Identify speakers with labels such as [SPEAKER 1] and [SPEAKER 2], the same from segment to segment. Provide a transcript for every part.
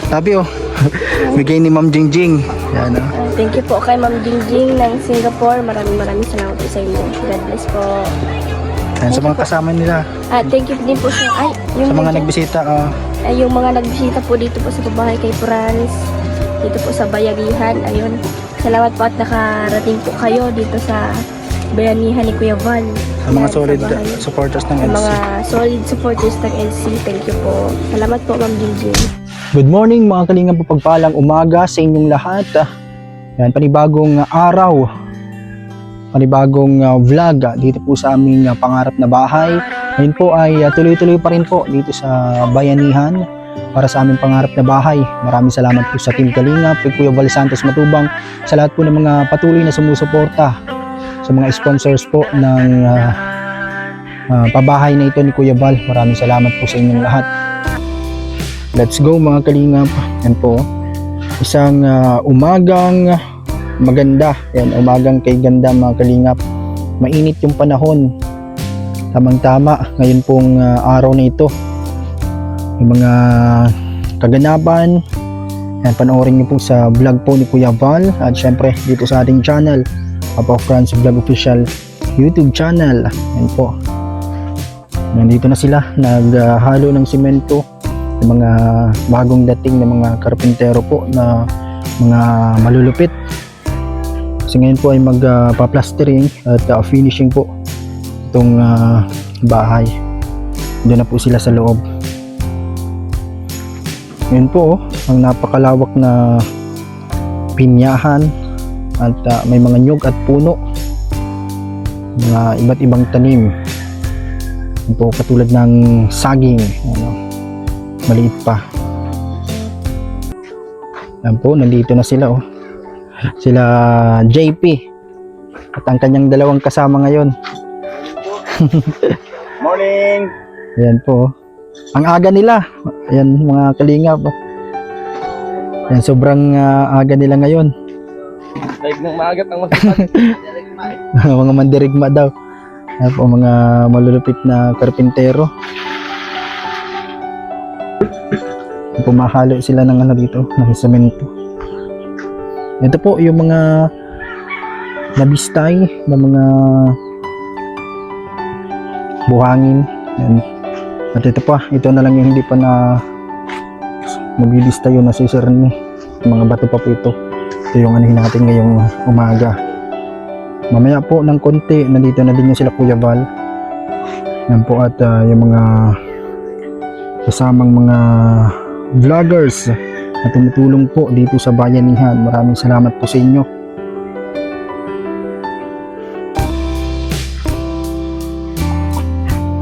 [SPEAKER 1] Tabi oh. Bigay ni Ma'am Jingjing. Yan oh.
[SPEAKER 2] Thank you po kay Ma'am Jingjing ng Singapore. Maraming salamat po sa inyo. God bless po.
[SPEAKER 1] Yan, sa mga kasama nila.
[SPEAKER 2] Thank you din po sa
[SPEAKER 1] Sa mga nagbisita.
[SPEAKER 2] yung mga nagbisita po dito po sa bahay kay Franz. Dito po sa Bayanihan. Ayun. Salamat po at nakarating po kayo dito sa Bayanihan ni Kuya Val.
[SPEAKER 1] Sa mga solid supporters ng
[SPEAKER 2] Sa
[SPEAKER 1] LC.
[SPEAKER 2] mga solid supporters ng LC. Thank you po. Salamat po Ma'am Jingjing.
[SPEAKER 1] Good morning mga kalingap, pagpalang umaga sa inyong lahat. Yan, panibagong araw, panibagong vlog dito po sa aming pangarap na bahay. Ngayon po ay tuloy-tuloy pa rin po dito sa Bayanihan para sa aming pangarap na bahay. Maraming salamat po sa Team Kalingap, kay Kuya Val Santos Matubang, sa lahat po ng mga patuloy na sumusuporta, sa mga sponsors po ng pabahay na ito ni Kuya Val. Maraming salamat po sa inyong lahat. Let's go mga kalingap. Yan po. Isang umagang maganda. Yan, umagang kay ganda mga kalingap. Mainit yung panahon. Tamang-tama. Ngayon pong araw na ito. Yung mga kaganapan. Yan, panoorin niyo po sa vlog po ni Kuya Val. At syempre dito sa ating channel. Papa Franz Vlog Official YouTube channel. Yan po. Nandito na sila. Naghalo ng simento. Yung mga bagong dating na mga karpintero po na mga malulupit. Kasi ngayon po ay magpa-plastering at finishing po itong bahay. Doon na po sila sa loob. Ngayon po ang napakalawak na pinyahan at may mga nyug at puno, mga iba't ibang tanim. Yan po, katulad ng saging, maliit pa. Yan po, nandito na sila oh. Sila JP at ang kanyang dalawang kasama ngayon.
[SPEAKER 3] Morning!
[SPEAKER 1] Ayan po. Ang aga nila. Ayan mga kalingap. Ayan, sobrang aga nila ngayon.
[SPEAKER 3] Daig ng maagat ang masipag.
[SPEAKER 1] Mga mandirigma daw. Ayan po, mga malulupit na karpintero. Pumahalo sila ng ano dito, ng semento. Ito po yung mga nabistay na mga buhangin. Yan. At ito pa, ito na lang yung hindi pa na nabibista yun, nasisir ni mga bato pa po ito. Ito yung anahin natin ngayong umaga. Mamaya po ng konti, nandito na din yung sila Kuya Val. Yan po, at yung mga kasamang mga vloggers na tumutulong po dito sa Bayanihan. Maraming salamat po sa inyo.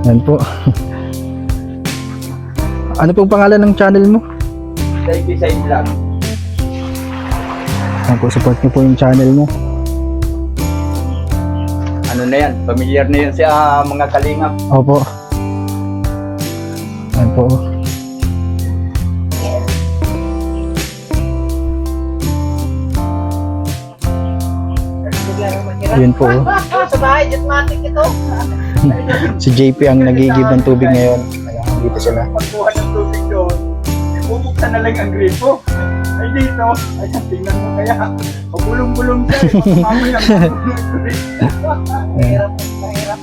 [SPEAKER 1] Yan po. Ano pong pangalan ng channel mo?
[SPEAKER 3] Side lang.
[SPEAKER 1] Yan po, support niyo po yung channel mo.
[SPEAKER 3] Ano na yan? Familiar na yan sa mga kalingap.
[SPEAKER 1] Opo. Yan po. Yun po.
[SPEAKER 4] Sa bahay, matik ito.
[SPEAKER 1] Si JP ang nagigib ng tubig ngayon. Ayan, dito sila.
[SPEAKER 3] Pagkuha ng tubig doon, bubuksan na lang ang gripo. Ay dito, ay tingnan mo kaya. Pagulong-gulong siya, mamaya ang tubig.
[SPEAKER 4] Mahirap, mahirap.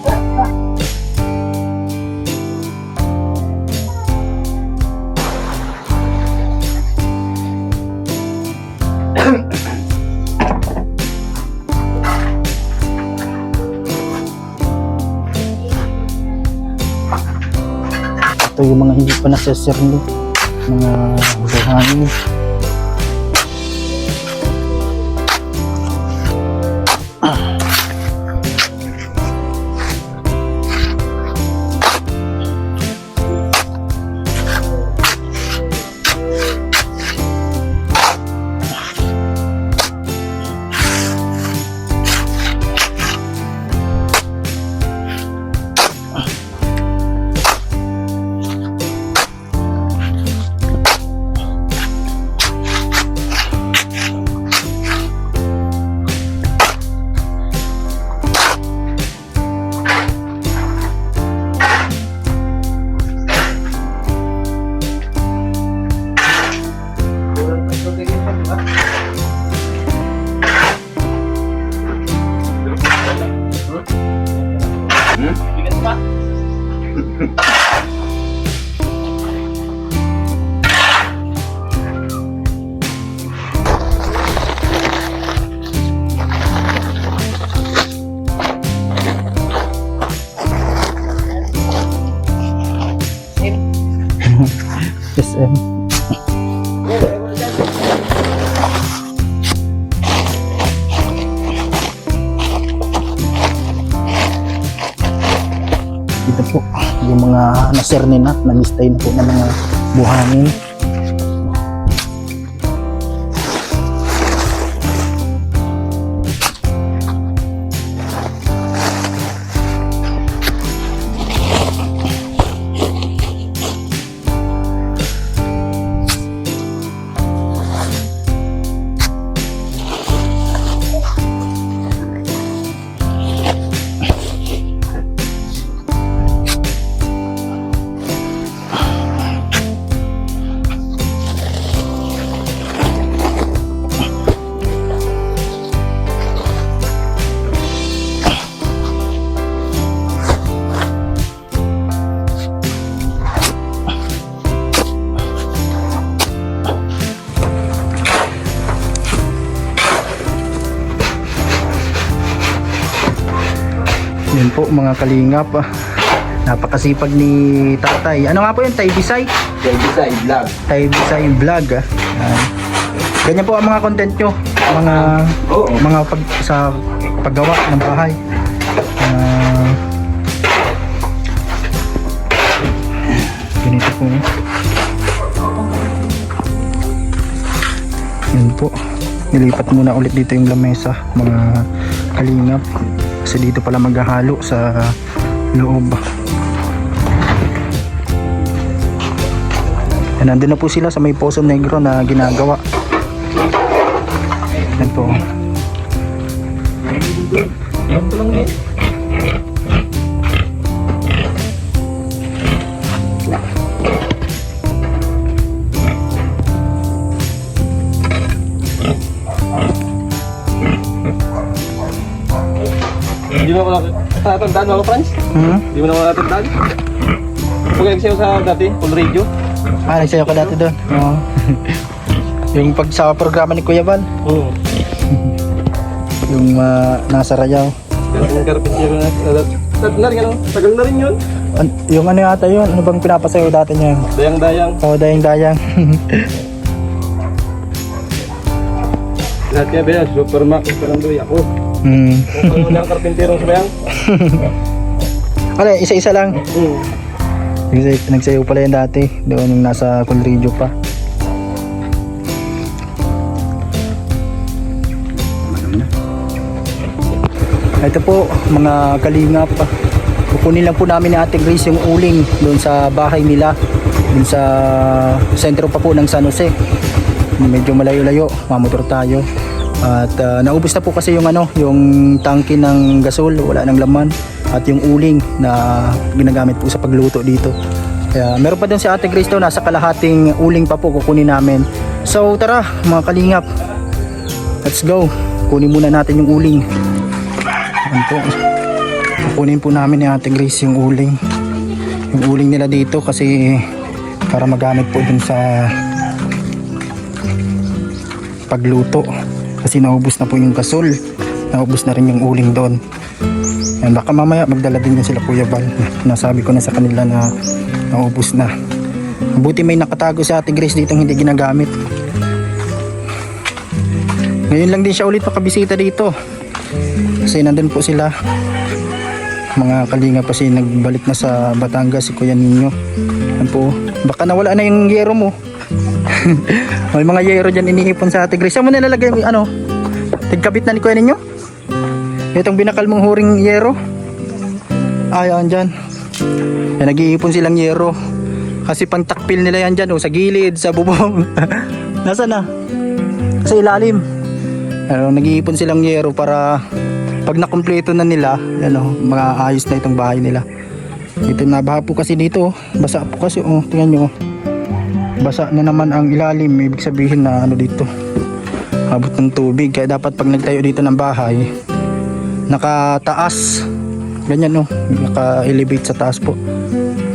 [SPEAKER 1] Ito yung mga hindi pa nasesirno, mga buhangin. serne na, nalistay na po ng mga buhangin. Yun po mga kalingap, napakasipag ni tatay. Ano nga po yun? Taybisay?
[SPEAKER 3] Taybisay vlog.
[SPEAKER 1] Taybisay vlog. Ganyan po ang mga content nyo, mga sa paggawa ng bahay. Ganito po. Yun po. Nilipat muna ulit dito yung lamesa, mga kalingap. Kasi dito pala maghahalo sa loob. Nandun na po sila sa may Poso Negro na ginagawa. Yan po.
[SPEAKER 5] Hindi mo ako natatandaan mga Franz? Hindi mo na ako natatandaan? Pag nagsayaw sa dati, full radio?
[SPEAKER 1] Nagsayaw ka dati doon? Oo. Yung pag sa programa ni Kuya Val?
[SPEAKER 5] Oo.
[SPEAKER 1] Yung nasa Rayaw?
[SPEAKER 5] Yung karpintero na. Tagal na rin yun.
[SPEAKER 1] Yung ano yata yun? Ano bang pinapasayaw dati niya?
[SPEAKER 5] Dayang-dayang.
[SPEAKER 1] Oo, dayang-dayang.
[SPEAKER 5] Lahat kaya ba yan? Supermax, Parandoy, ako. Kung wala ang karpintero sa bayang?
[SPEAKER 1] Ano, isa-isa lang? Nagsayaw pala yan dati. Doon yung nasa Colregio pa. Ito po mga kalingap, kukunin lang po namin ni Ate Grace yung uling doon sa bahay nila, doon sa sentro pa po ng San Jose. Medyo malayo-layo, mamotor tayo. At naubos na po kasi yung tangke ng gasol, wala nang laman, at yung uling na ginagamit po sa pagluto dito. Kaya meron pa doon si Ate Grace doon, nasa kalahating uling pa po kukunin namin. So tara mga kalingap, let's go. Kunin muna natin yung uling. Yan po. Kukunin po namin ni Ate Grace yung uling. Yung uling nila dito kasi para magamit po dun sa pagluto. Kasi naubos na po yung gasol. Naubos na rin yung uling doon. Yan, baka mamaya magdala din yan sila Kuya Val. Nasabi ko na sa kanila na naubos na. Buti may nakatago si Ate Grace dito hindi ginagamit. Ngayon lang din siya ulit makabisita dito. Kasi nandun po sila mga kalinga pa, kasi nagbalik na sa Batangas si Kuya Ninyo. Yan po, baka nawala na yung yero mo. May mga yero dyan iniipon sa Ate Grace. Saan mo nilalagay yung tigkabit na ni Kuya Ninyo? Itong binakal mong huring yero. Ayan dyan. Yan, nag-iipon silang yero kasi pang takpil nila yan dyan, sa gilid, sa bubong. Nasaan na? Sa ilalim. Nag-iipon silang yero para pag nakumpleto na nila, maayos na itong bahay nila. Ito, nabaha po kasi dito, basa po kasi, tingnan nyo, basa na naman ang ilalim. Ibig sabihin na dito, abot ng tubig. Kaya dapat pag nagtayo dito ng bahay, nakataas, ganyan, naka-elevate sa taas po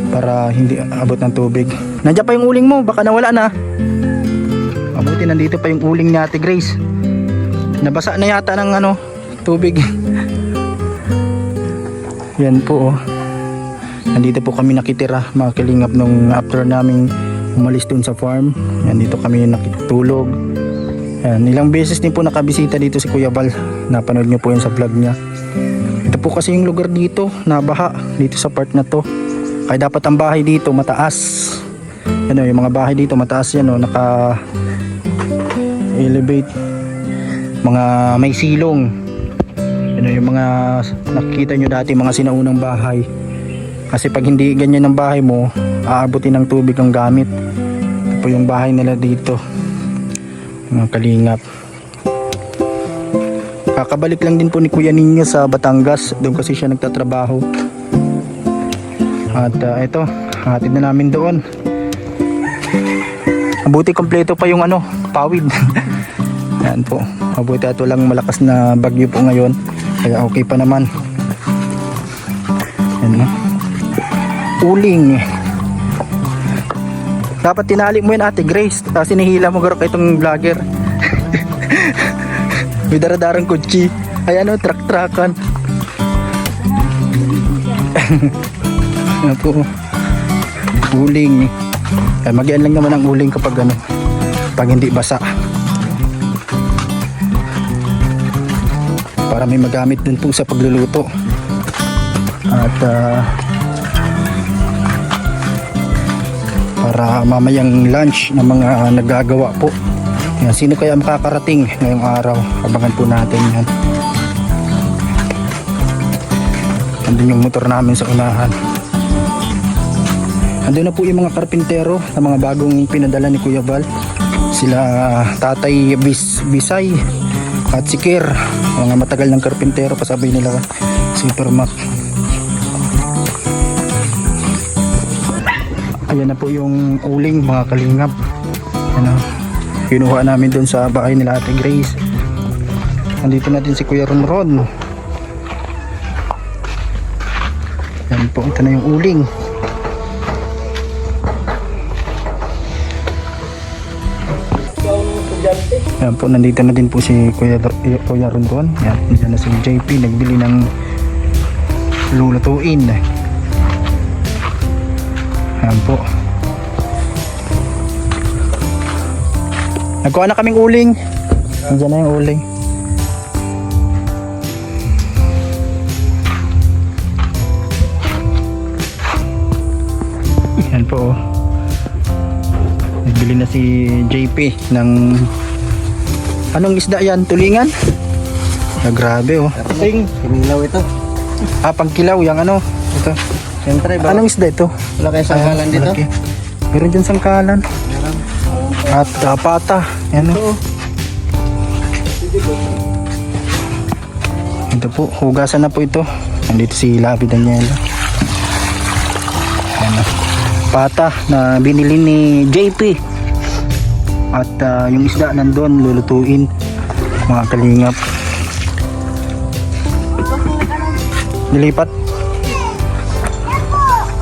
[SPEAKER 1] para hindi abot ng tubig. Nandiyan pa yung uling mo, baka nawala na. Mabuti nandito pa yung uling ni Ate Grace. Nabasa na yata ng tubig. Yan po, nandito po kami nakitira mga kalingap nung after naming umalis dun sa farm. Yan, dito kami nakitulog. Yan, ilang beses din po nakabisita dito si Kuya Val. Napanood nyo po yun sa vlog niya. Ito po kasi yung lugar dito, nabaha dito sa part na to. Kaya dapat ang bahay dito mataas. Ano, yung mga bahay dito mataas yan, oh, naka elevate, mga may silong. Ano, yung mga nakikita nyo dati mga sinaunang bahay. Kasi pag hindi ganyan ang bahay mo, aabutin ng tubig ang gamit. Ito po yung bahay nila dito, mga kalingap. Kakabalik lang din po ni Kuya Nino sa Batangas, doon kasi siya nagtatrabaho. At ito, hatid na namin doon. Mabuti kompleto pa yung ano, pawid. Yan po, mabuti at walang malakas na bagyo po ngayon, kaya okay pa naman. Yan, no? Uling. Dapat tinali mo yun, Ate Grace, kasi nihila mo garo itong vlogger. May daradarang kutsi. Ay ano, truck-truckan. Ano po, uling. Ay, mag-ian lang naman ang uling kapag ano, pag hindi basa, para may magamit din po sa pagluluto. At para mamayang lunch ng mga nagagawa po. Yan, sino kaya makakarating ngayong araw? Abangan po natin yan. Andun yung motor namin sa unahan. Andun na po yung mga karpintero na mga bagong pinadala ni Kuya Val. Sila Tatay Bisay at si Kir, mga matagal ng karpintero, pasabay nila Super Mac. Ayan na po yung uling, mga kalingap. Ano, kinuha namin doon sa bahay nila Ate Grace. Nandito natin si Kuya Ronron. Yan po, ito na yung uling. Yan po, nandito na din po si Kuya Ronron. Yan, dyan na si JP, nagbili ng lulutuin. Yan po. Nagkuha na kaming uling. Nandiyan na yung uling. Yan po. Nagbili na si JP ng anong isda yan? Tulingan? Ah, grabe oh.
[SPEAKER 5] Kinilaw ito.
[SPEAKER 1] Ah, pangkilaw. Yung ano? Ito.
[SPEAKER 5] Siyempre ba?
[SPEAKER 1] Anong isda ito?
[SPEAKER 5] Wala kayo sangkalan dito?
[SPEAKER 1] Malaki. Meron dyan sangkalan. At pata. Yan o. Ito po, hugasan na po ito. Nandito si Labi Daniela. Yan o. Pata na binili ni JP. At yung isda nandun, lulutuin. Mga kalingap. Nilipat.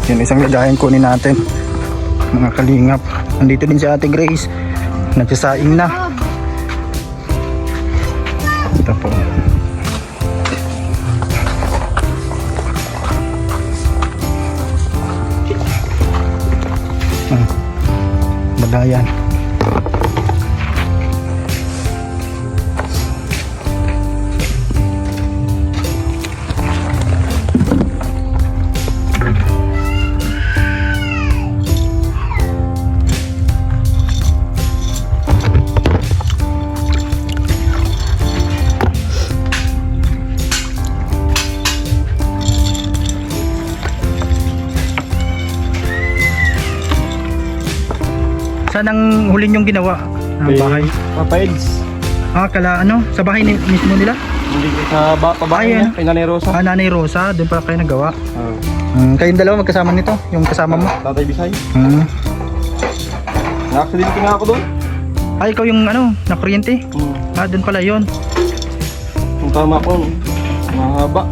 [SPEAKER 1] Yan, isang lagayan kunin natin. Mga kalingap. Nandito din si Ate Grace. Nagsasaing na. Ito po. Bagayan. Saan ang huli niyong ginawa? Ang bahay?
[SPEAKER 5] Papaids.
[SPEAKER 1] Ah, kala ano? Sa bahay mismo nila?
[SPEAKER 5] Hindi sa pabahay
[SPEAKER 1] Ayan.
[SPEAKER 5] niya, kay Nanay Rosa.
[SPEAKER 1] Ah, Nanay Rosa, doon pa kayo nagawa.
[SPEAKER 5] Ah.
[SPEAKER 1] Kayong dalawa magkasama nito? Yung kasama mo?
[SPEAKER 5] Tatay Bisay.
[SPEAKER 1] Hmm.
[SPEAKER 5] Na-accident nga ako doon.
[SPEAKER 1] Ah, ikaw yung ano, nakuryente? Ah, doon pala yun.
[SPEAKER 5] Kung tama ko, mahaba.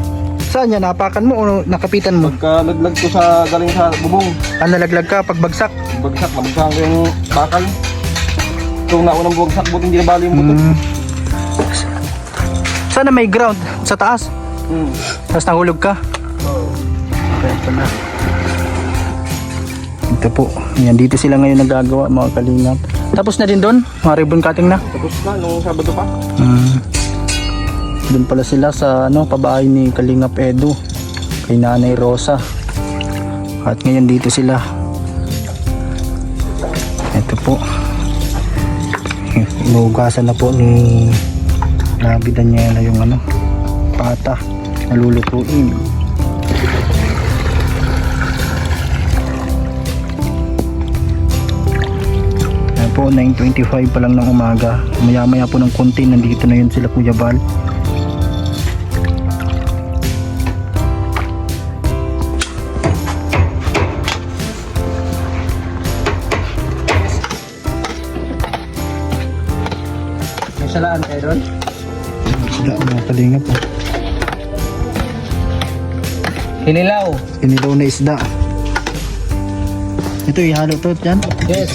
[SPEAKER 1] Saan yan? Napakan mo o nakapitan mo?
[SPEAKER 5] Pagka laglag ko sa galing sa bubong,
[SPEAKER 1] Ah, nalaglag ka pag bagsak?
[SPEAKER 5] bagsak, nabagsakan ko yung bakal. Itong naunang bugsak, buti hindi nabali yung buto.
[SPEAKER 1] Sana may ground sa taas. Tapos nahulog ka. Ito po. Yan, dito sila ngayon nagagawa, mga kalingap. Tapos na din doon? Mga ribbon cutting na?
[SPEAKER 5] Tapos na, nung Sabado pa.
[SPEAKER 1] Doon pala sila sa ano, pabahay ni Kalingap Edu, kay Nanay Rosa. At ngayon dito sila. Ito po. Inuugasan na po ni Nabi Daniela yung ano, pata na lulutuin. Ayan po, 9:25 pa lang ng umaga. Maya maya po ng konti nandito na yun sila Kuya Bal.
[SPEAKER 5] May salaan kayo doon?
[SPEAKER 1] Sila mga kalinga po.
[SPEAKER 5] Hinilaw.
[SPEAKER 1] Inilaw na isda. Ito ihalo to dyan.
[SPEAKER 5] Yes.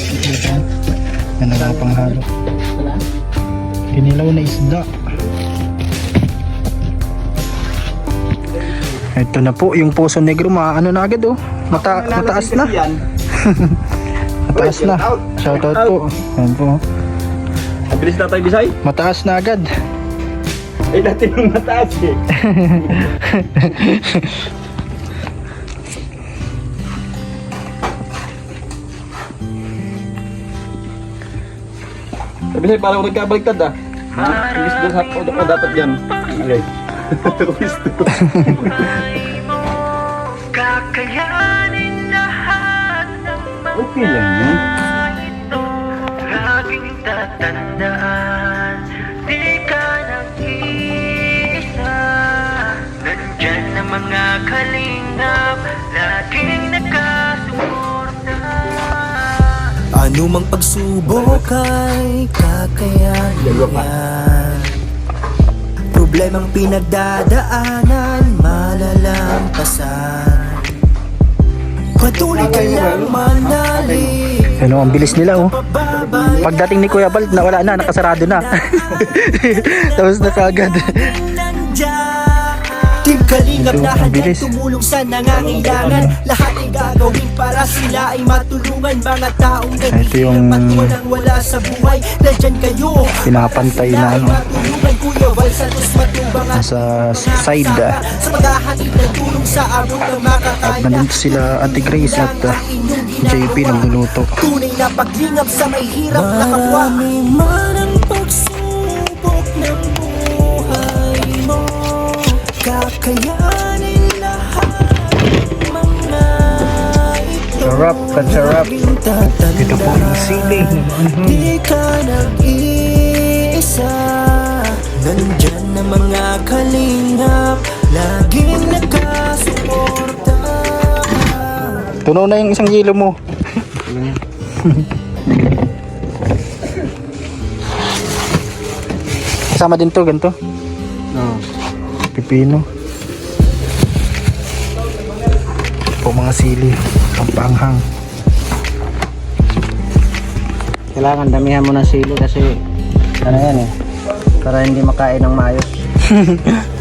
[SPEAKER 1] Yan ang mga panghalo. Inilaw na isda. Ito na po yung Poso Negro, ano na agad oh. Mataas na. Mataas na. Shoutout po. Yan po.
[SPEAKER 5] Mabilis na tayo, Bisay.
[SPEAKER 1] Mataas na agad.
[SPEAKER 3] Ay, dati nung mataas eh.
[SPEAKER 5] Bisay, parang nagkabaliktad ah. Imbis doon sa o dapat yan. Alay.
[SPEAKER 3] Okay lang yan.
[SPEAKER 6] Laging tatandaan, di ka nag-iisa. Nandyan na mga kalingap, laging nakasuporta.
[SPEAKER 7] Anumang pagsubok ay kakayanin yan. Problemang pinagdadaanan, malalampasan. Patuloy ka lang manalig.
[SPEAKER 1] Ano, ang bilis nila oh. Pagdating ni Kuya Bal, wala na, nakasarado na. Tapos na kagad.
[SPEAKER 7] Team Kalingap
[SPEAKER 1] Ito,
[SPEAKER 7] na
[SPEAKER 1] ang
[SPEAKER 7] handang
[SPEAKER 1] bilis.
[SPEAKER 7] tumulong sa nangangailangan. Lahat ay gagawin para sila ay matulungan. Mga taong
[SPEAKER 1] Ito yung-
[SPEAKER 7] naghihirap at walang-wala sa buhay. Nandyan kayo.
[SPEAKER 1] Pinapantay na ano.
[SPEAKER 7] Matulungan Kuya Val Santos Matubang at
[SPEAKER 1] Nasa side
[SPEAKER 7] sa paghahatid ng tulong sa abot ng makakaya.
[SPEAKER 1] At nandito sila Ate Grace at JP nagluluto.
[SPEAKER 7] Tunay na paglingap sa may hirap na kapwa. Marami man ang pagsubok ng buhay mo, kakayanin lahat mga ito.
[SPEAKER 1] Sarap, katsarap. Ito po yung sili.
[SPEAKER 7] Di ka nag-iisa. Nandyan na mga kalingap, laging nakasuporta.
[SPEAKER 1] Tunaw na yung isang kilo mo. Kasama din to, ganito. Pipino. Ito po mga sili. Pampanghang.
[SPEAKER 5] Kailangan damihan mo ng sili kasi ano yan eh. Para hindi makain ng maayos.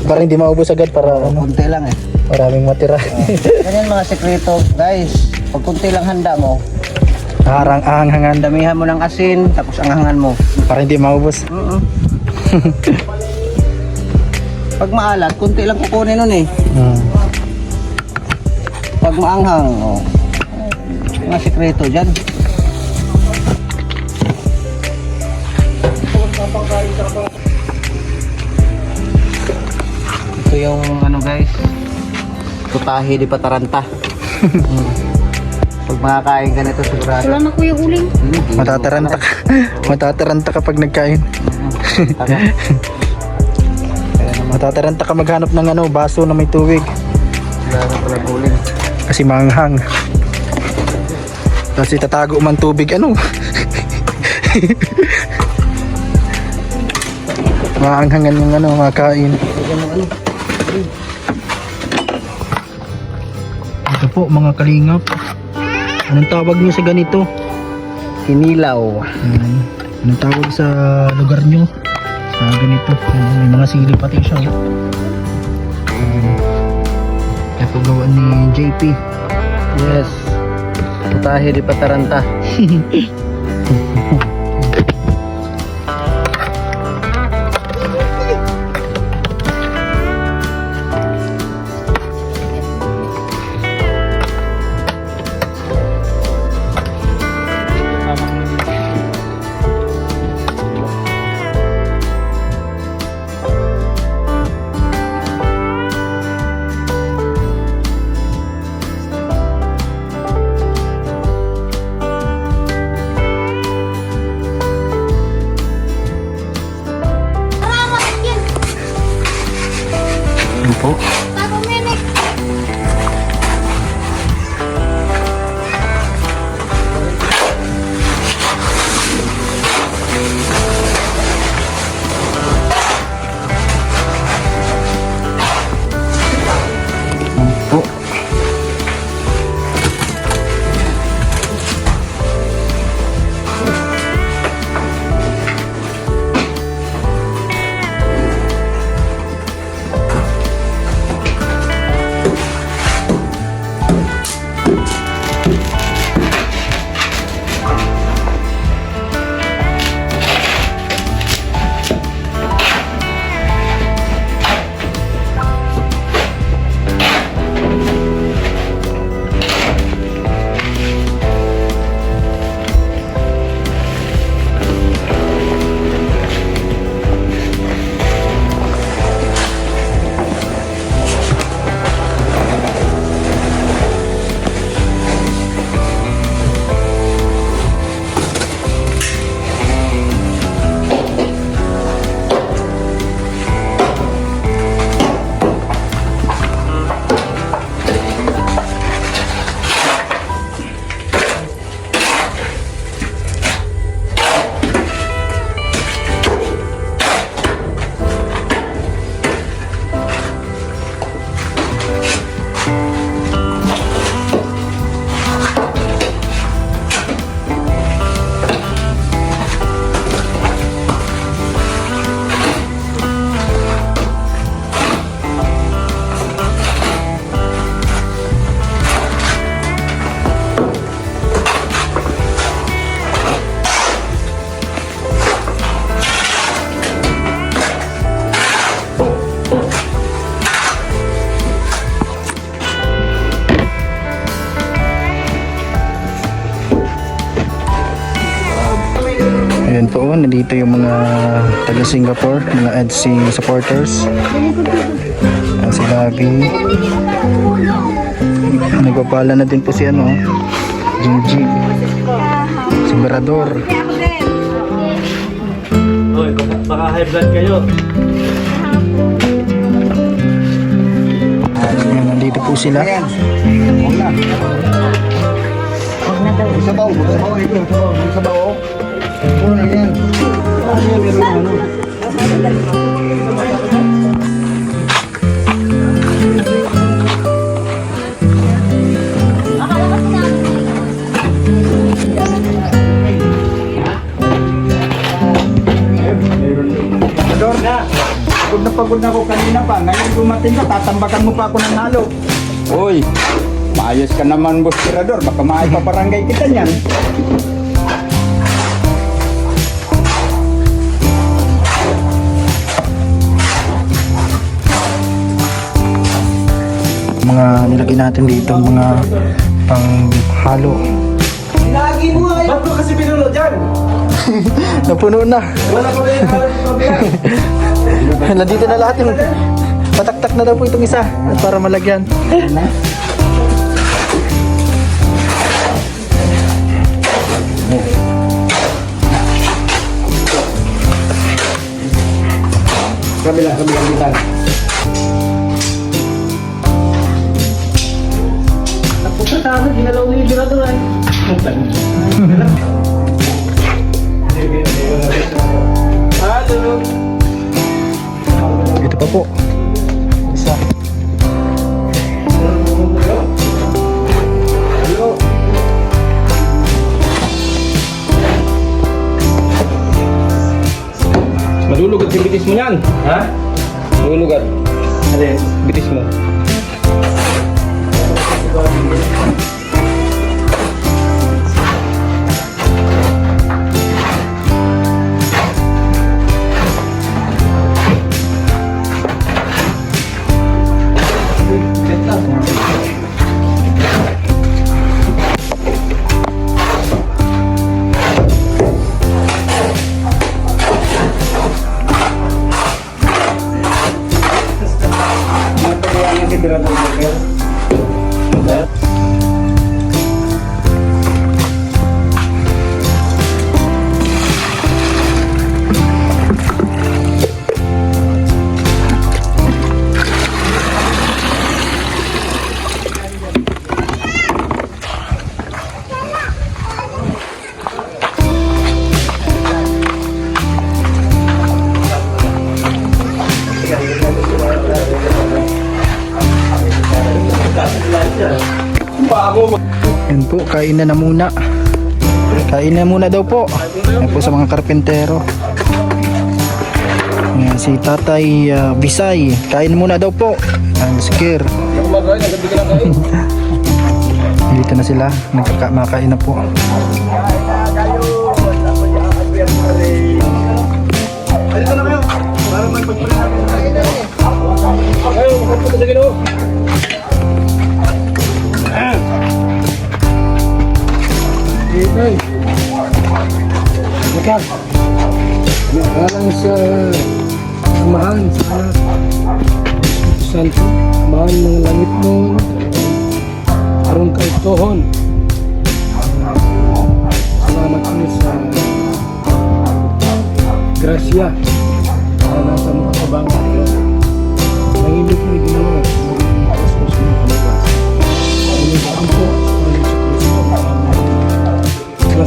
[SPEAKER 1] Para hindi maubos agad para ano,
[SPEAKER 5] Kunti lang eh.
[SPEAKER 1] maraming matira.
[SPEAKER 5] Ganyan mga sekreto, guys. Pag kunti lang handa mo,
[SPEAKER 1] Ahanghangan
[SPEAKER 5] damihan mo ng asin, tapos anghangan mo.
[SPEAKER 1] para hindi maubos.
[SPEAKER 5] Pag maalat, kunti lang kukunin nun eh. Pag maanghang, oh. Mga sekreto dyan. Ito yung ano guys, tutahi di pataranta. Pag makakain ka nito sigurado.
[SPEAKER 2] Salamat Kuya Uling.
[SPEAKER 1] Matataranta ka. Matataranta ka pag nagkain.
[SPEAKER 5] Tama.
[SPEAKER 1] Matataranta ka maghanap ng ano, baso na may tubig.
[SPEAKER 5] Wala na pala guling.
[SPEAKER 1] Kasi manghang. Tapos itatago man tubig, ano? Maanghangan yung ano, makain. Ito po mga kalingap. Anong tawag nyo sa ganito?
[SPEAKER 5] Hinilaw.
[SPEAKER 1] Anong tawag sa lugar nyo? Ganito. May mga sili pati siya. Ito gawa ni JP.
[SPEAKER 5] Yes. Tutahi di pataranta.
[SPEAKER 1] po. Po. Ayan po, nandito yung mga taga Singapore, mga EDSI supporters. Ayan si Gabi. Nagpapala na din po si ano, Gigi. Si Mirador.
[SPEAKER 5] Hoy, baka high blood kayo.
[SPEAKER 1] Ayan, nandito po sila.
[SPEAKER 3] Pagod na ako kanina pa. Ngayon dumating ka, tatambakan mo pa ako ng halo. Uy, maayos ka naman, Boss Tirador. Baka maipaparangay kita niyan.
[SPEAKER 1] Mga nilagay natin dito, mga panghalo.
[SPEAKER 4] Lagi mo ay.
[SPEAKER 5] Ba't ko kasi pinulo dyan?
[SPEAKER 1] Napuno na.
[SPEAKER 5] Wala ko rin
[SPEAKER 1] Nandito na lahat yung pataktak na daw po itong isa at para malagyan.
[SPEAKER 3] Kabilang bitan.
[SPEAKER 4] Napunta sa amin, ginalaw ni Mirador ay.
[SPEAKER 3] Halo.
[SPEAKER 1] Ito pa po. Isa.
[SPEAKER 5] Malulugat yung bitis mo yan. Ha? Malulugat. Ano bitis mo.
[SPEAKER 1] Yan po, kain na muna. Kain na muna daw po. Yan po sa mga karpentero. Yan, si Tatay Bisay. Kain muna daw po. Ang sikir. Dito na sila. Makain na po.
[SPEAKER 3] Dito na kayo. Para magpagpapalala natin.
[SPEAKER 5] Ayaw, magpunta sa Ginoo.
[SPEAKER 4] Hey. Bukan. Alang sa amahan sa anak. Santo, amahan ng langit mo. Aron kay Tohon. Salamat kami sa grasya. Na nasa mga kabang tayo. Nangimik ni Ginoo. Christmas mo palawas. Ang po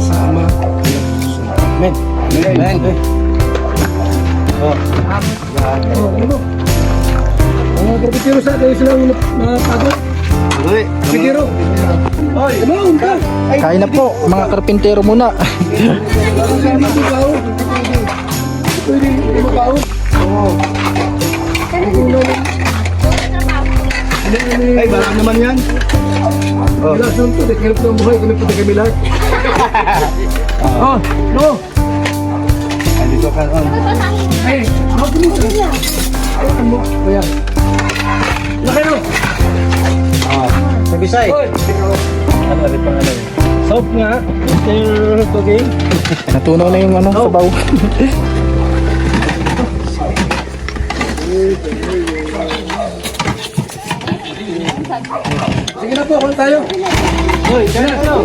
[SPEAKER 4] sa Ama, Amen.
[SPEAKER 5] Amen.
[SPEAKER 4] Mga kapitiro sa atin silang napagod.
[SPEAKER 5] Okay.
[SPEAKER 4] Kapitiro. Oy, ano ka?
[SPEAKER 1] Kain na po, mga karpentero muna.
[SPEAKER 3] Ay, baka naman yan.
[SPEAKER 4] Lason to, dekilap ng buhay, kami punta kami lahat. Oh, no!
[SPEAKER 3] Dito ka.
[SPEAKER 4] Ay, mag-gumis ka. Ayakan mo, kuya. Laki no!
[SPEAKER 5] Sa Bisay. Ano rin pangalan?
[SPEAKER 4] Soap nga, Mr. Tuging.
[SPEAKER 1] Natunaw na yung sabaw.
[SPEAKER 4] Sige na po, kung tayo.
[SPEAKER 5] Hoy, kaya ano?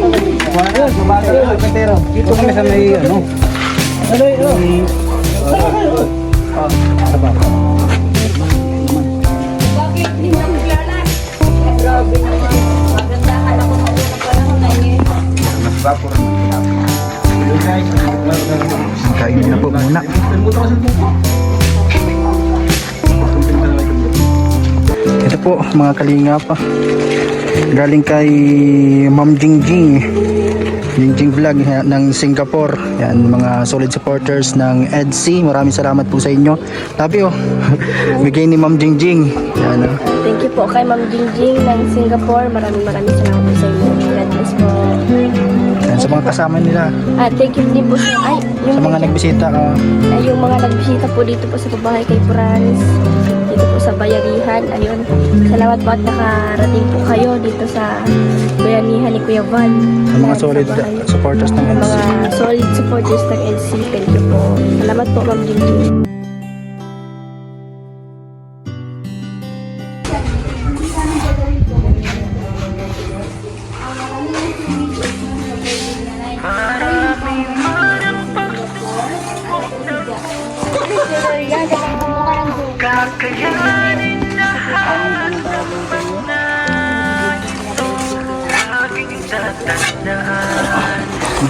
[SPEAKER 5] Ayun, mabasa yung karpentero. Dito kami sa may ano.
[SPEAKER 4] Ano yun?
[SPEAKER 2] Bakit hindi na maglalas? Grabe naman. Magandahan ako mauna pa lang ngayon.
[SPEAKER 3] Mas vapor ang
[SPEAKER 1] Kain na po muna. Ito po mga kalinga pa. Galing kay Ma'am Jingjing. Jingjing Vlog ng Singapore. Yan, mga solid supporters ng EDC. Maraming salamat po sa inyo. Love you. Bigay ni Ma'am Jingjing. Yan.
[SPEAKER 2] Thank you po kay Ma'am Jingjing ng Singapore. Maraming salamat po sa inyo. God bless po.
[SPEAKER 1] Yan, sa mga kasama nila.
[SPEAKER 2] Thank you din po sa
[SPEAKER 1] Sa mga nagbisita.
[SPEAKER 2] yung mga nagbisita po dito po sa bahay kay Franz. Dito po sa Bayanihan. Ayun. Salamat po at nakarating po kayo dito sa Bayanihan ni Kuya Van.
[SPEAKER 1] Sa mga
[SPEAKER 2] Ayan,
[SPEAKER 1] solid
[SPEAKER 2] sa bahay.
[SPEAKER 1] supporters ng EDC.
[SPEAKER 2] Mga solid supporters ng LC. Thank you po. Salamat po Ma'am Jingjing.
[SPEAKER 6] Maraming marang pagsubok ng kakayanin lahat ng mga ito. Laging tatandaan,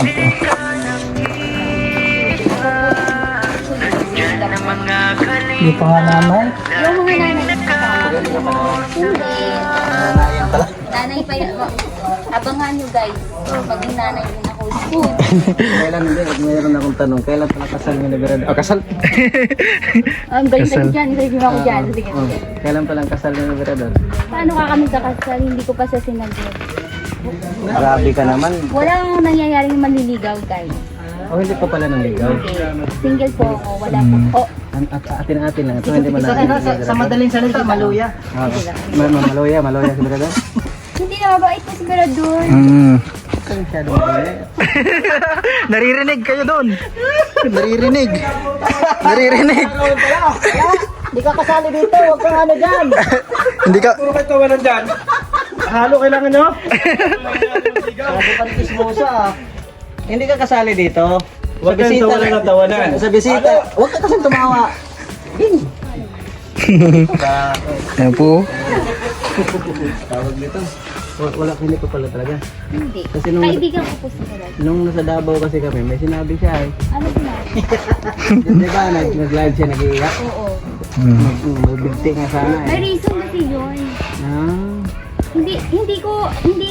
[SPEAKER 6] di ka nag-iisa. Nandiyan ang mga kalinga.
[SPEAKER 1] Hindi pa nga naman.
[SPEAKER 6] Laging nakasuporta.
[SPEAKER 8] Nanay pa yun. Abangan nyo guys. Maging nanay din ako. Food.
[SPEAKER 5] Kailan hindi? Mayroon akong tanong. Kailan pala kasal ni Liberado? Kasal?
[SPEAKER 8] Ang galing
[SPEAKER 1] Kasal.
[SPEAKER 8] kayo dyan. Isipin ako dyan. Sige, sige.
[SPEAKER 5] Kailan palang kasal ni Liberado?
[SPEAKER 8] Paano ka kami kakasal? Hindi ko pa siya sinagot.
[SPEAKER 5] Grabe ka naman.
[SPEAKER 8] Walang nangyayaring manliligaw guys.
[SPEAKER 5] O hindi pa pala nangligaw.
[SPEAKER 8] Single po ako. Wala po. Oh,
[SPEAKER 5] Atin-atin lang. Ito hindi mo na.
[SPEAKER 4] Sa madaling salita, maluya.
[SPEAKER 5] Maloya si Liberado.
[SPEAKER 8] hindi na mabait po si Berador.
[SPEAKER 1] Naririnig kayo doon. Naririnig. Naririnig.
[SPEAKER 4] Hindi ka kasali dito, huwag kang ano dyan.
[SPEAKER 1] Hindi ka.
[SPEAKER 3] Puro kayo tawanan dyan. Halo kailangan nyo?
[SPEAKER 4] Sabi pa ni Kismosa. Hindi ka kasali dito.
[SPEAKER 3] Huwag kang tawanan ng tawanan.
[SPEAKER 4] Sa bisita, huwag ka kasi tumawa.
[SPEAKER 1] Ayan po.
[SPEAKER 5] Tawag dito. Wala, hindi ko pala talaga.
[SPEAKER 8] Hindi.
[SPEAKER 5] Kasi
[SPEAKER 8] Kaibigan ko po si Berador.
[SPEAKER 5] nung nasa Davao kasi kami, may sinabi siya eh.
[SPEAKER 8] Ano sinabi?
[SPEAKER 5] Di ba, nag-live siya, nag-iiyak.
[SPEAKER 8] Oo.
[SPEAKER 5] Magbigti nga sana
[SPEAKER 8] May
[SPEAKER 5] eh.
[SPEAKER 8] reason kasi yun.
[SPEAKER 5] Ah,
[SPEAKER 8] hindi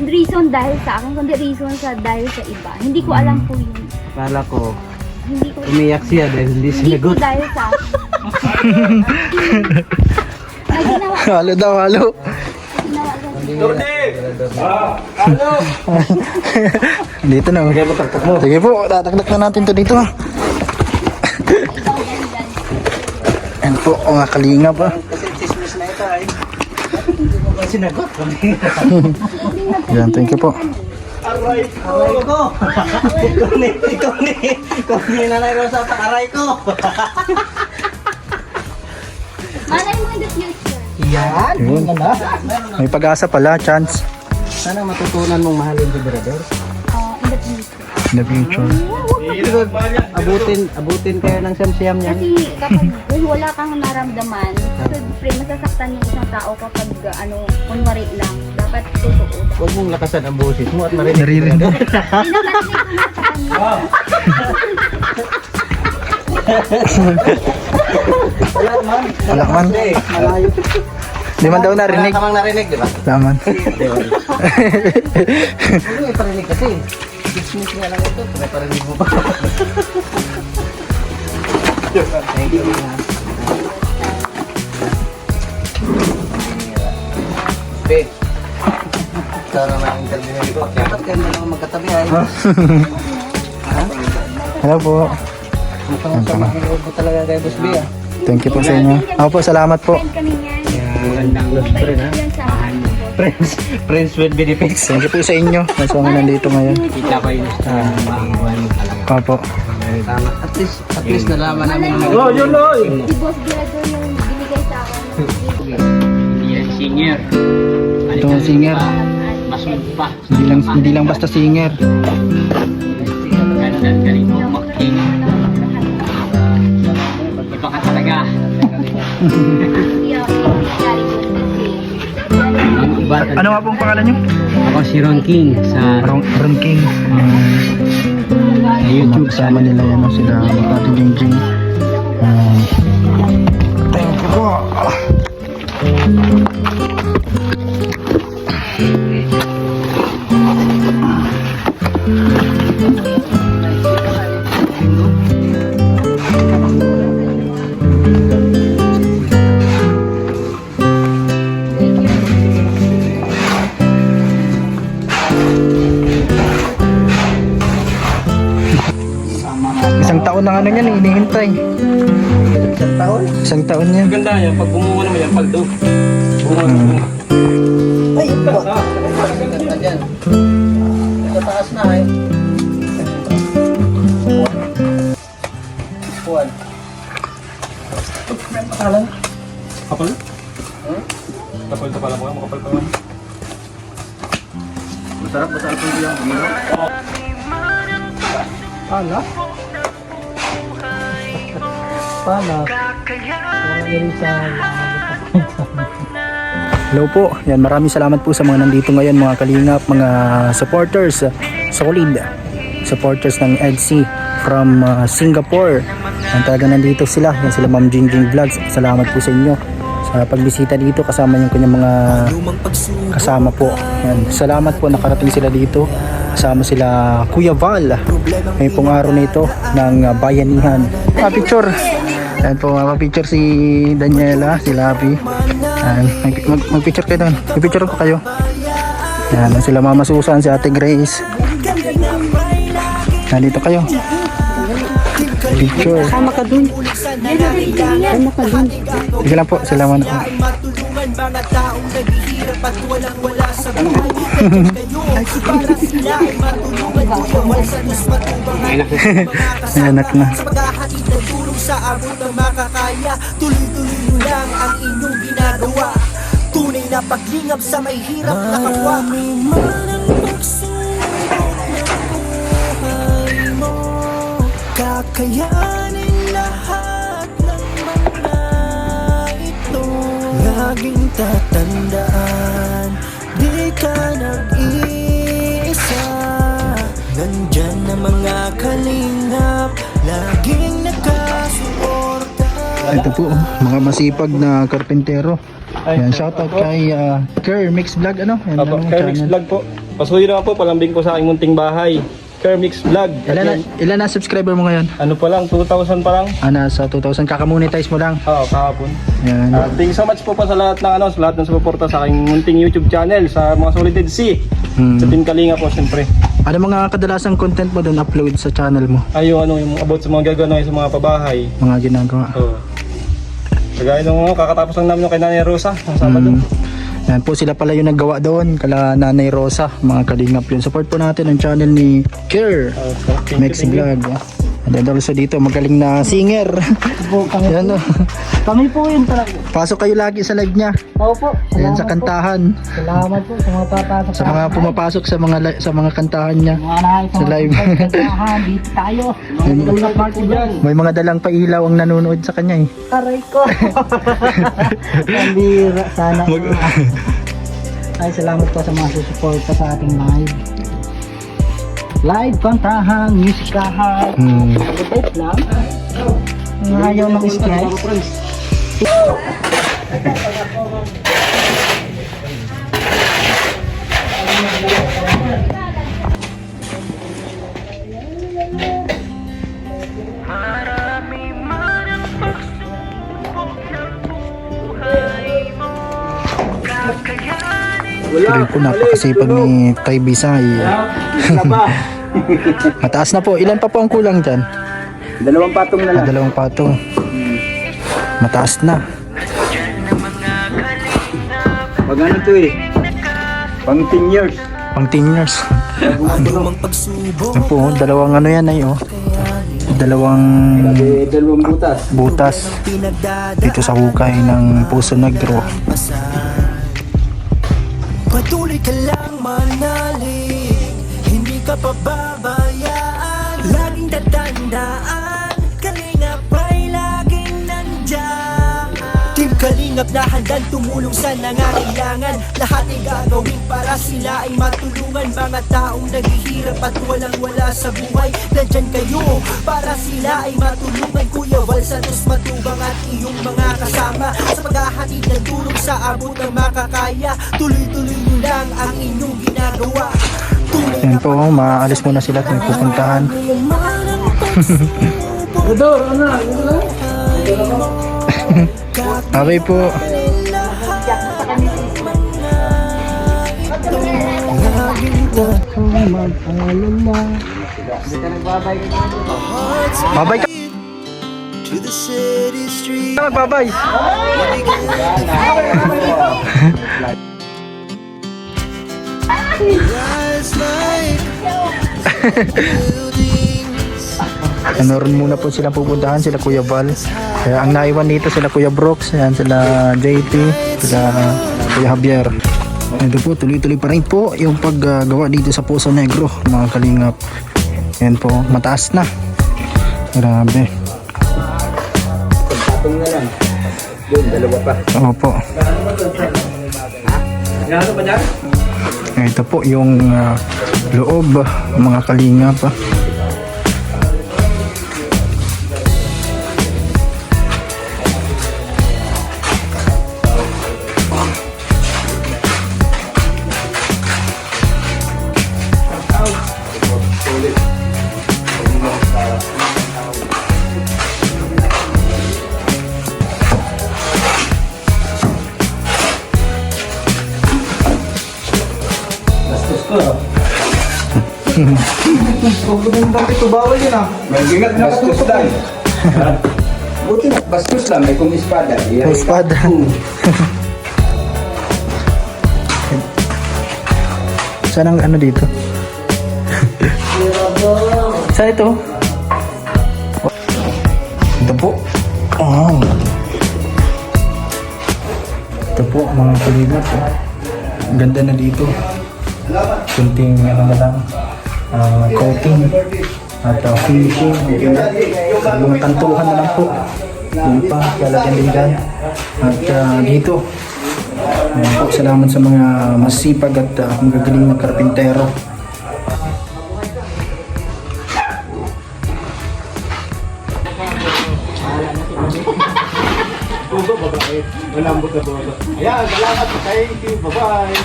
[SPEAKER 8] reason dahil sa akin, kundi reason sa dahil sa iba. Hindi ko alam po yun.
[SPEAKER 4] Akala ko,
[SPEAKER 8] Hindi ko
[SPEAKER 4] umiyak siya dahil hindi
[SPEAKER 8] hindi ko
[SPEAKER 4] sinagot.
[SPEAKER 8] dahil sa akin. Ay, ginawa
[SPEAKER 1] Halo daw, halo.
[SPEAKER 8] ginawa ko.
[SPEAKER 1] Dito na.
[SPEAKER 4] Kaya mataktak mo.
[SPEAKER 1] Sige po, tatakdak na natin to dito. Yan po, mga kalinga pa.
[SPEAKER 4] Kasi chismis na ito ay. Hindi mo ba sinagot?
[SPEAKER 1] Yan, thank you po.
[SPEAKER 4] Aray ko! Ikaw ni Nanay Rosa pa, aray ko!
[SPEAKER 8] Malay mo in the future.
[SPEAKER 4] Yan!
[SPEAKER 1] Yun. May pag-asa pala, chance.
[SPEAKER 4] Sana matutunan mong mahalin si Brother.
[SPEAKER 8] In the future.
[SPEAKER 1] In the future.
[SPEAKER 4] Abutin kayo ng siyam-siyam niyan.
[SPEAKER 8] Kasi kapag wala kang naramdaman, siyempre masasaktan yung isang tao kapag kunwari lang. Dapat totoo.
[SPEAKER 4] Huwag mong lakasan ang boses mo at marinig.
[SPEAKER 1] Naririnig.
[SPEAKER 8] Pinakarinig ko na sa kanya.
[SPEAKER 4] Wala man.
[SPEAKER 1] Wala man.
[SPEAKER 4] Malayo.
[SPEAKER 1] Di man daw narinig.
[SPEAKER 4] Wala kamang narinig, di ba?
[SPEAKER 1] Wala man.
[SPEAKER 4] Ano may parinig kasi? Chismis nga lang ito. May parinig mo pa. Thank you. Babe. Sana na ang interview nito. Dapat kayo na lang magkatabi ay.
[SPEAKER 1] Hello po.
[SPEAKER 4] Mukhang sa makinig mo talaga kay Boss B ah.
[SPEAKER 1] Thank you po sa inyo. Ako po, salamat po.
[SPEAKER 8] Friend kami niyan.
[SPEAKER 4] Close friend ha.
[SPEAKER 8] Yan sa akin.
[SPEAKER 4] Friends with benefits.
[SPEAKER 1] Thank you po sa inyo. Nasa mga nandito ngayon.
[SPEAKER 4] Kita pa yun sa mga talaga.
[SPEAKER 1] Opo.
[SPEAKER 4] Tama. At least nalaman namin na
[SPEAKER 3] Oh, yun o.
[SPEAKER 8] Si Boss Dirador yung binigay sa akin.
[SPEAKER 5] Singer.
[SPEAKER 1] Ito ang singer.
[SPEAKER 5] Masunod pa.
[SPEAKER 1] Hindi lang basta singer.
[SPEAKER 5] Ganda galing mo mag-king. Iba ka talaga.
[SPEAKER 8] Hindi ako nangyari ko kasi.
[SPEAKER 1] Ano nga pong pangalan niyo?
[SPEAKER 5] Ako si Ron King sa
[SPEAKER 1] Ron King.
[SPEAKER 5] YouTube
[SPEAKER 1] Kasama nila yan sila Ate Jingjing. Thank you po. Isang taon na ano yan, hinihintay.
[SPEAKER 4] isang taon.
[SPEAKER 1] Isang taon yan.
[SPEAKER 5] Ganda yan. Pag bumuha naman yan, paldo. Bunga na bunga.
[SPEAKER 4] Ay, ito. Ganda dyan. Sa taas na ay. Puwan. Pakalan.
[SPEAKER 5] Kapal? Kapal ka pala mo. Makapal pa lang.
[SPEAKER 4] Masarap po yung bumilo. Pala? Pala?
[SPEAKER 1] Hello po. Yan, maraming salamat po sa mga nandito ngayon, mga kalingap, mga supporters, solid supporters ng EDC from Singapore. Yan, talaga nandito sila. Yan sila Ma'am Jingjing Vlogs. Salamat po sa inyo sa pagbisita dito, kasama yung kanyang mga kasama po. Yan, salamat po, nakarating sila dito. Kasama sila Kuya Val. May pong araw na ito ng bayanihan. Picture. Yan po, picture si Daniela, si Lapi. Mag-picture kayo doon. Pipicture ko kayo. Yan, sila Mama Susan, si Ate Grace. Nandito kayo. Picture.
[SPEAKER 2] Sama ka dun. Sama ka dun.
[SPEAKER 1] Sige lang po, sila man.
[SPEAKER 7] matulungan mga taong naghihirap at walang-wala sa buhay. Para sila ay matulungan yung sa dus matubang
[SPEAKER 1] May anak na.
[SPEAKER 7] sa paghahatid ng tulong sa abot ng makakaya. Tuloy-tuloy nyo lang ang inyong ginagawa. Tunay na paglingap sa may hirap na kapwa. Kakayanin lahat ng mga ito. Laging tatandaan, di ka nag-iisa. Nandyan na mga kalingap, laging nakasuporta.
[SPEAKER 1] Ito po, mga masipag na karpintero. Yan, shoutout kay Kerr Mix Vlog, ano? Yan,
[SPEAKER 5] Apo,
[SPEAKER 1] anong
[SPEAKER 5] Kermix
[SPEAKER 1] channel?
[SPEAKER 5] Vlog po. Pasuyo naman po, palambing po sa aking munting bahay. Kermix Vlog.
[SPEAKER 1] Ilan na subscriber mo ngayon?
[SPEAKER 5] Ano pa lang, 2,000 pa lang.
[SPEAKER 1] Nasa 2,000. Kakamonetize mo lang.
[SPEAKER 5] Oo, kahapon.
[SPEAKER 1] Yan.
[SPEAKER 5] Thank you so much po pa sa lahat ng sa lahat ng suporta sa aking munting YouTube channel, sa mga Solid C. Sa Team Kalinga po, siyempre.
[SPEAKER 1] Ano mga kadalasang content mo doon upload sa channel mo?
[SPEAKER 5] Ay, yung about sa mga gagawin sa mga pabahay.
[SPEAKER 1] Mga ginagawa.
[SPEAKER 5] Oo. Kagaya nung kakatapos lang namin yung kay Nanay Rosa, ng Sabado.
[SPEAKER 1] Yan po, sila pala yung naggawa doon, kala Nanay Rosa, mga kalingap yun. Support po natin ang channel ni Kerr Mix Vlog. And then also dito, magaling na singer. Yan o.
[SPEAKER 3] Kami po yun talaga.
[SPEAKER 1] Pasok kayo lagi sa live niya.
[SPEAKER 3] Opo.
[SPEAKER 1] Ayan, sa kantahan.
[SPEAKER 3] Salamat po sa mga papasok
[SPEAKER 1] Sa mga pumapasok sa mga kantahan niya.
[SPEAKER 3] Mga
[SPEAKER 1] Sa live.
[SPEAKER 3] dito tayo. Mga party dyan.
[SPEAKER 1] May mga dalang pailaw ang nanonood sa kanya eh.
[SPEAKER 3] Aray ko. Pambira. Sana. Ay, salamat po sa mga susuporta sa ating live. Live, kantahan, musikahan. Wait lang. Ayaw ng stress.
[SPEAKER 1] Tuloy po, napakasipag ni Tay Bisay. Mataas na po. Ilan pa po ang kulang dyan?
[SPEAKER 3] 2 patong na lang.
[SPEAKER 1] 2 patong. Mataas na.
[SPEAKER 3] Pag ano to eh. Pang 10 years.
[SPEAKER 1] Pang 10 years.
[SPEAKER 7] Anumang pagsubok
[SPEAKER 1] Yan po, 2 ano yan ay oh. 2
[SPEAKER 3] 2 butas.
[SPEAKER 1] butas
[SPEAKER 7] pinagdadaan
[SPEAKER 1] dito sa hukay ng Puso Negro.
[SPEAKER 7] Patuloy ka lang manalig, hindi ka pababayaan. Laging tatandaan, Kalingap ay laging nandyan. Team Kalingap na handang tumulong sa nangangailangan. Lahat ay gagawin para sila ay matulungan. Mga taong naghihirap at walang-wala sa buhay, nandyan kayo para sila ay matulungan. Kuya Val Santos Matubang at iyong mga kasama sa paghahatid ng tulong sa abot ng makakaya. Tuloy-tuloy nyo lang ang inyong ginagawa. Tunay
[SPEAKER 1] Yan po, maalis muna sila at may pupuntahan. Okay po. Babay ka.
[SPEAKER 7] to the city street.
[SPEAKER 1] Magbabay.
[SPEAKER 7] Rise like buildings.
[SPEAKER 1] Ano rin muna po sila pupuntahan, sila Kuya Val. Kaya ang naiwan dito sila Kuya Brooks, yan sila JT, sila Kuya Javier. Ito po, tuloy-tuloy pa rin po yung paggawa dito sa Puso Negro, mga kalingap. Yan po, mataas na. Grabe.
[SPEAKER 3] Patong na lang. Doon, 2 pa.
[SPEAKER 1] Opo. Ito po yung loob, mga kalingap.
[SPEAKER 3] Mag-ingat, bastos lang. Buti na, bastos lang. May kung espada.
[SPEAKER 1] May espada. Saan ang ano dito? Saan ito? Ito po. Oh. Ito po mga kalingap. Ang ganda na dito. Kunting ano na lang. Coating at finishing. Mga kantuhan na lang po. Yun pa, lalagyan din dyan. At dito, ayan po, salamat sa mga masipag at magagaling na karpintero.
[SPEAKER 4] Malambot na po. Ayan, salamat. Thank you. Bye-bye.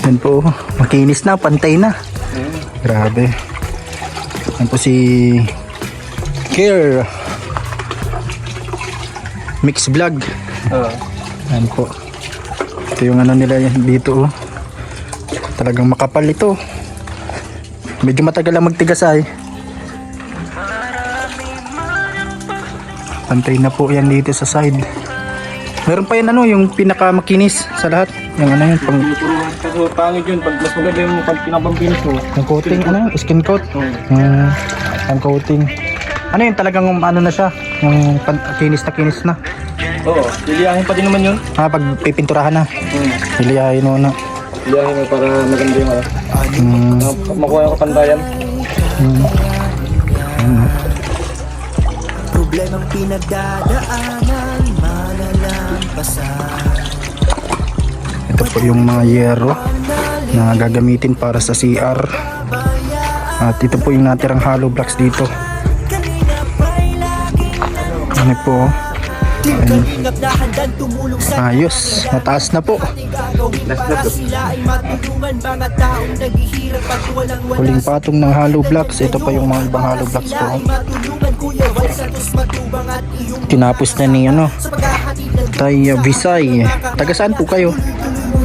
[SPEAKER 1] Yan po, makinis na, pantay na. Grabe. Yan po si Care Mix Vlog. Yan po. Ito yung ano nila yan dito oh. Talagang makapal ito. Medyo matagal lang magtigas ay. Pantay na po yan dito sa side. Meron pa yan ano, yung pinakamakinis sa lahat. Yung ano yun, pang
[SPEAKER 5] Kaso pangit yun, pag mas maganda yung pag pinapampinis mo.
[SPEAKER 1] yung coating, ano, skin coat. Ang coating. Ano yun, talagang ano na siya, yung kinis na.
[SPEAKER 5] Oo, piliyahin pa din naman yun.
[SPEAKER 1] Pag pipinturahan na, iliyahin mo na.
[SPEAKER 5] Piliyahin mo para maganda yung makuha yung kapantayan.
[SPEAKER 7] Problemang pinagdadaanan, malalampasan.
[SPEAKER 1] Ito po yung mga yero na gagamitin para sa CR. At ito po yung natirang hollow blocks dito. Ano po?
[SPEAKER 7] Kalingap na handang tumulong sa
[SPEAKER 1] Ayos, mataas na po.
[SPEAKER 7] gagawin para sila ay matulungan mga taong naghihirap at walang
[SPEAKER 1] Huling patong ng hollow blocks. Ito pa yung mga ibang hollow blocks po.
[SPEAKER 7] matulungan Kuya Val Santos Matubang at iyong
[SPEAKER 1] Tinapos na ni ano,
[SPEAKER 7] sa paghahatid ng
[SPEAKER 1] Tay Visay. Taga saan po kayo?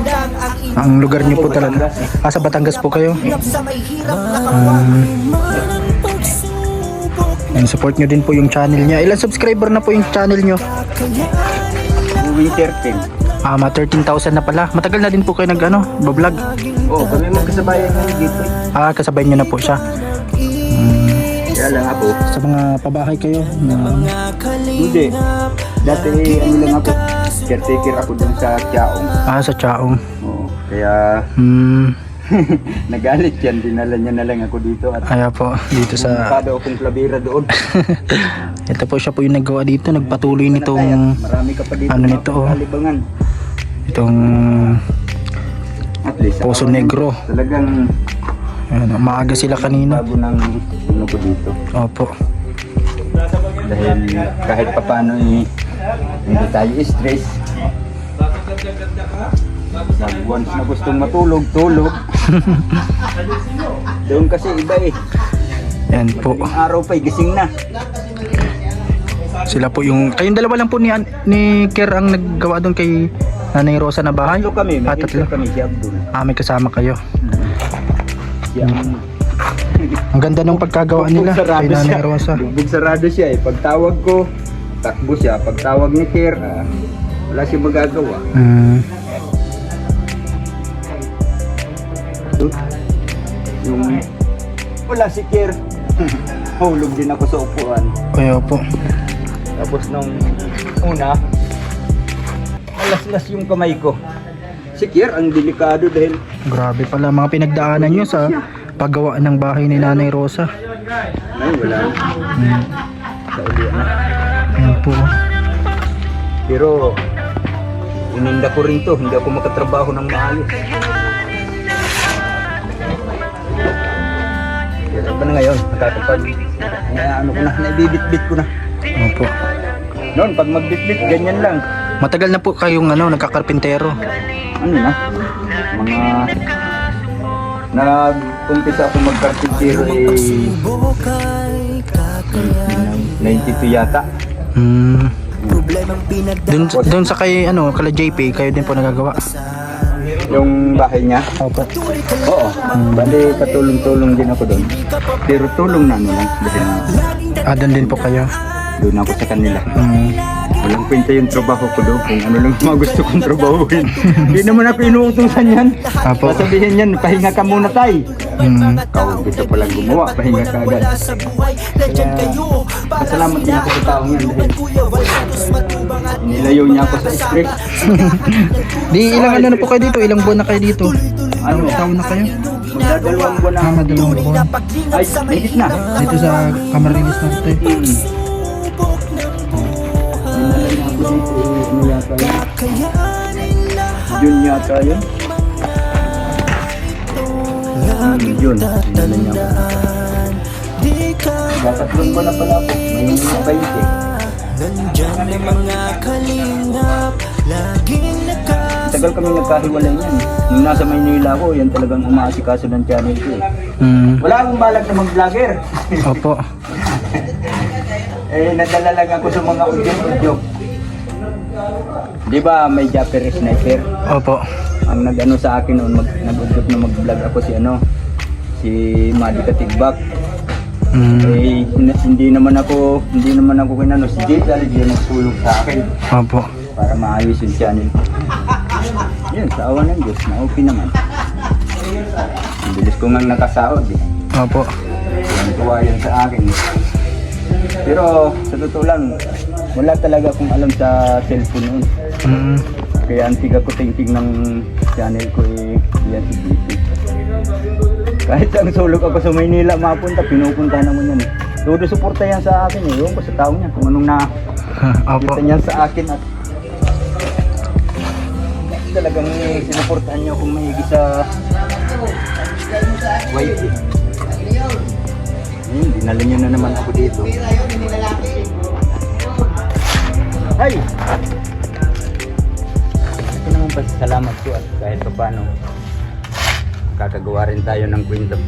[SPEAKER 7] lang ang
[SPEAKER 1] Ang lugar niyo po talaga. Sa Batangas po kayo.
[SPEAKER 7] inap sa may hirap na kapwa.
[SPEAKER 1] And support nyo din po yung channel niya. Ilan subscriber na po yung channel nyo?
[SPEAKER 5] Moving 13.
[SPEAKER 1] Ma 13,000 na pala. Matagal na din po kayo nag-ano, bablog.
[SPEAKER 5] Oo, kami magkasabayan ngayon dito.
[SPEAKER 1] Kasabay nyo na po siya.
[SPEAKER 5] Kaya lang ako.
[SPEAKER 1] Sa mga pabahay kayo na
[SPEAKER 5] Hindi. Dati ano lang ako. Caretaker ako dun sa Tiaong.
[SPEAKER 1] sa Chaong.
[SPEAKER 5] Oo. Kaya nagalit yan. Dinala niya na lang ako dito. At
[SPEAKER 1] Kaya po dito sa
[SPEAKER 5] kada akong klabira doon.
[SPEAKER 1] ito po siya po yung naggawa dito, nagpatuloy nitong
[SPEAKER 5] Marami ka pa dito.
[SPEAKER 1] ano nito, oh.
[SPEAKER 5] Kalibangan.
[SPEAKER 1] itong
[SPEAKER 5] At least
[SPEAKER 1] Poso
[SPEAKER 5] ako
[SPEAKER 1] Negro.
[SPEAKER 5] Talagang
[SPEAKER 1] Ayan, maaga sila kanina.
[SPEAKER 5] bago ng ano ko dito.
[SPEAKER 1] Opo.
[SPEAKER 5] Dahil kahit papano hindi tayo stress. Pag once na gustong matulog, tulog. Doon kasi iba eh.
[SPEAKER 1] Yan po.
[SPEAKER 5] Yung araw pa gising na.
[SPEAKER 1] Sila po yung kayong dalawa lang po ni Ker ang naggawa doon kay Nanay Rosa na bahay.
[SPEAKER 5] Tatlo kami, may
[SPEAKER 1] tatlo.
[SPEAKER 5] kami si Abdul.
[SPEAKER 1] May kasama kayo.
[SPEAKER 5] Siya
[SPEAKER 1] Ang ganda ng pagkagawa nila kay Nanay Rosa.
[SPEAKER 5] Bugbog sarado siya eh. Pag tawag ko, takbo siya. Pag tawag ni Ker, wala siya magagawa. Yung wala si Ker, hulog din ako sa upuan.
[SPEAKER 1] Kaya po.
[SPEAKER 5] Tapos nung una, alas-las yung kamay ko. Si Kier, ang delikado dahil
[SPEAKER 1] Grabe pala mga pinagdaanan nyo sa paggawa ng bahay ni Nanay Rosa.
[SPEAKER 5] ay wala na. Sa uli na.
[SPEAKER 1] Ayan po.
[SPEAKER 5] Pero ininda ko rin to, hindi ako makatrabaho ng maayos. Kaya ba na ngayon, nakakapag ano ko na, naibibit-bit ko na.
[SPEAKER 1] Opo.
[SPEAKER 5] Noon, pag magbit-bit, ganyan lang.
[SPEAKER 1] Matagal na po kayong nagkakarpintero.
[SPEAKER 5] Ano na, mga nag-umpisa ako magkarpintero
[SPEAKER 7] Bukay kakayanin
[SPEAKER 5] 92 yata.
[SPEAKER 7] problemang pinagdadaanan.
[SPEAKER 1] Doon sa kay kala JP, kayo din po nagagawa.
[SPEAKER 5] Yung bahay niya.
[SPEAKER 1] Opo.
[SPEAKER 5] Oo. Bali, patulong-tulong din ako doon. Pero tulong na lang. Dahil
[SPEAKER 1] Doon din po kayo.
[SPEAKER 5] doon ako sa kanila. Walang kwenta yung trabaho ko doon. Kung ano lang mga gusto kong trabahuin. Hindi naman ako inuutusan yan.
[SPEAKER 1] Apo.
[SPEAKER 5] Sasabihin yan, pahinga ka muna tay. Ikaw, gusto palang gumawa. Pahinga ka agad. Masalamat din ako sa taong yan. Dahil nilayo niya ako sa stress.
[SPEAKER 1] Di ilang na po kayo dito? Ilang buwan na kayo dito?
[SPEAKER 5] Ano?
[SPEAKER 1] Taon na kayo?
[SPEAKER 5] Magdadalawang buwan na.
[SPEAKER 1] Madalawang buwan.
[SPEAKER 5] Ay, higit na.
[SPEAKER 1] Dito sa Camarines Norte.
[SPEAKER 5] Yun yata yun. Yun. Dinala niya ako. Tatlong ba na pala ako? May 20.
[SPEAKER 7] Nandyan na mga kalingap, laging
[SPEAKER 5] Tagal kami nagkahiwalay yan. Nung nasa Maynila ako, yan talagang umaasikaso ng channel ko eh. Wala akong balak na mag-vlogger.
[SPEAKER 1] Opo.
[SPEAKER 5] Nadala lang ako sa mga audio. Di ba may Japper Sniper?
[SPEAKER 1] Opo.
[SPEAKER 5] Ang nag-ano sa akin noon, nag-udyok na mag-vlog ako si Madi Katigbak. Hindi naman ako kinano si Jade dahil yun nagtulong sa akin
[SPEAKER 1] Opo.
[SPEAKER 5] para maayos yung channel. Yun, sa awa ng Diyos, na-okay naman. Ang bilis ko nga nakasahod eh.
[SPEAKER 1] Opo.
[SPEAKER 5] Tuwa yan sa akin. Pero sa totoo lang, wala talaga akong alam sa cellphone noon. Kaya ang tiga ko thinking ng channel ko eh, yan si GP. Kahit ang sulok ako sa Maynila mapunta, pinupunta naman yan eh. Todo suporta yan sa akin eh. Ewan ko sa tao niya kung anong
[SPEAKER 1] Opo.
[SPEAKER 5] nakita niya sa akin at talagang sinuportahan niyo kung mahigi sa wife eh. Dinala niyo na naman ako dito. Ay! Ito naman pasasalamat ko at kahit pa paano kakagawa rin tayo ng kwento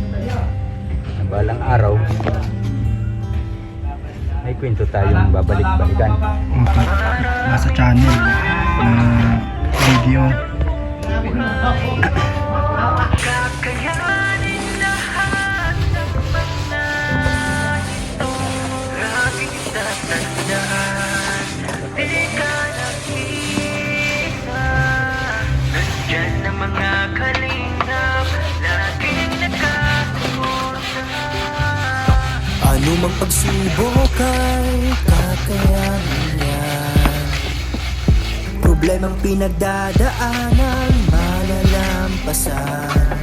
[SPEAKER 5] na balang araw may kwento tayong babalik-balikan.
[SPEAKER 1] Nasa channel video.
[SPEAKER 6] Kakayanin lahat ng mga ito. Laging tatandaan, di ka nag-iisa. Nandyan na mga kalingap, laging nakasuporta.
[SPEAKER 7] Ano mang pagsubok ay kakayanin yan. Problemang pinagdadaanan, malalampasan.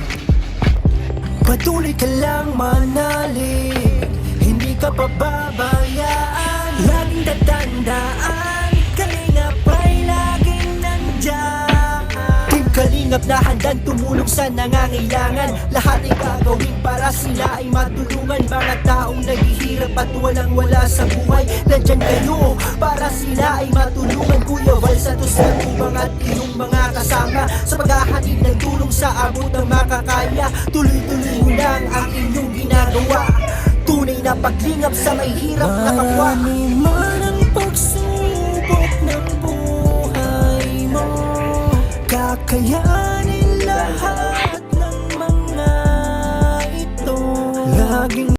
[SPEAKER 7] Patuloy ka lang manalig, hindi ka pababayaan. Laging tatandaan, kalingap ay laging nandyan. Team Kalingap na handang tumulong sa nangangailangan. Lahat ay gagawin para sila ay matulungan. Mga taong naghihirap at walang-wala sa buhay, nandyan kayo para sila ay matulungan. Kuya Val Santos at Ubang at iyong mga kasama sa paghahatid ng tulong sa abot ng makakaya. Tuloy-tuloy mo lang ang inyong ginagawa. Tunay na paglingap sa may hirap na kapwa. Marami man ang pagsubok ng buhay mo, kakayanin